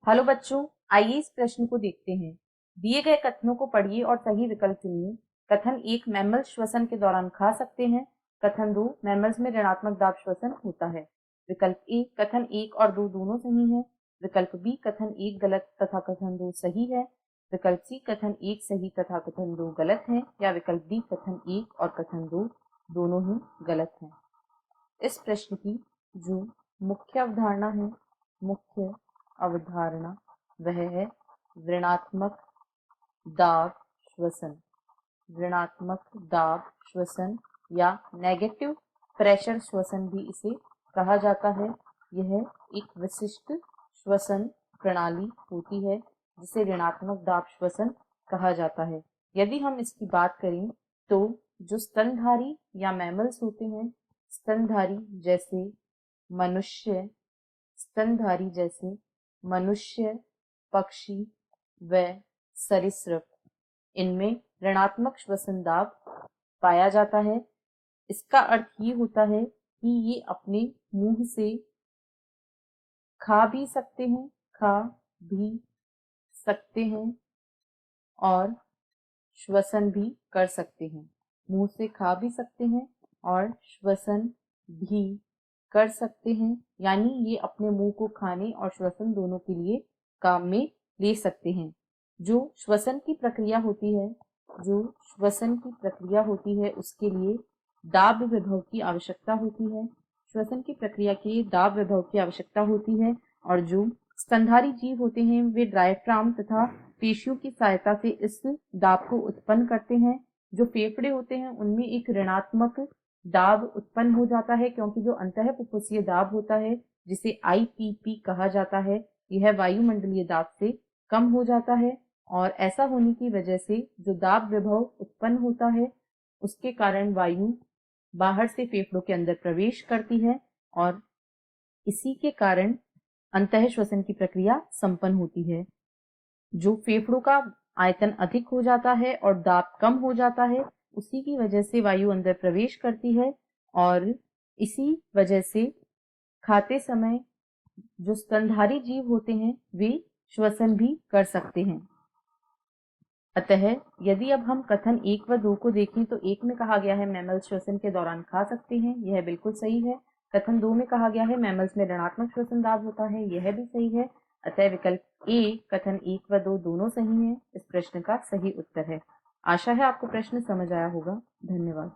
Hello बच्चों, आइए इस प्रश्न को देखते हैं। दिए गए कथनों को पढ़िए और सही विकल्प चुनिए। कथन 1, मैमल श्वसन के दौरान खा सकते हैं। कथन 2, मैमल्स में ऋणात्मक दाब श्वसन होता है। विकल्प ए, कथन 1 और 2 दोनों सही हैं। विकल्प बी, कथन 1 गलत तथा कथन 2 सही है। विकल्प सी, कथन 1 सही तथा कथन 2 गलत है। या विकल्प डी, कथन 1 और कथन 2 दोनों ही गलत हैं। इस प्रश्न की जो मुख्य अवधारणा है, मुख्य अवधारणा वह है ऋणात्मक दाब श्वसन। ऋणात्मक दाब श्वसन या नेगेटिव प्रेशर श्वसन भी इसे कहा जाता है। यह एक विशिष्ट श्वसन प्रणाली होती है जिसे ऋणात्मक दाब श्वसन कहा जाता है। यदि हम इसकी बात करें तो जो स्तनधारी या मैमल्स होते हैं, स्तनधारी जैसे मनुष्य, पक्षी व सरीसृप, इनमें ऋणात्मक श्वसन दाब पाया जाता है। इसका अर्थ ये होता है कि ये अपने मुंह से खा भी सकते हैं और श्वसन भी कर सकते हैं। मुंह से खा भी सकते हैं और श्वसन भी कर सकते हैं, यानी ये अपने मुंह को खाने और श्वसन दोनों के लिए काम में ले सकते हैं। जो श्वसन की प्रक्रिया होती है उसके लिए दाब विभव की आवश्यकता होती है। श्वसन की प्रक्रिया के लिए दाब विभव की आवश्यकता होती है और जो स्तनधारी जीव होते हैं वे डायफ्राम तथा पेशियों की सहायता से इस दाब को उत्पन्न करते हैं। जो फेफड़े होते हैं उनमें एक ऋणात्मक दाब उत्पन्न हो जाता है, क्योंकि जो अंतःफुफ्फुसीय दाब होता है जिसे IPP कहा जाता है, यह वायुमंडलीय दाब से कम हो जाता है। और ऐसा होने की वजह से जो दाब विभव उत्पन्न होता है उसके कारण वायु बाहर से फेफड़ों के अंदर प्रवेश करती है और इसी के कारण अंतः श्वसन की प्रक्रिया संपन्न होती है। जो फेफड़ों का आयतन अधिक हो जाता है और दाब कम हो जाता है, उसी की वजह से वायु अंदर प्रवेश करती है और इसी वजह से खाते समय जो स्तनधारी जीव होते हैं वे श्वसन भी कर सकते हैं। अतः यदि अब हम कथन 1 व 2 को देखें तो 1 में कहा गया है मैमल्स श्वसन के दौरान खा सकते हैं, यह बिल्कुल सही है। कथन 2 में कहा गया है मैमल्स में ऋणात्मक श्वसन दाब होता है, यह भी सही है। अतः विकल्प ए, कथन 1 व 2 दोनों सही हैं, इस प्रश्न का सही उत्तर है। आशा है आपको प्रश्न समझ आया होगा। धन्यवाद।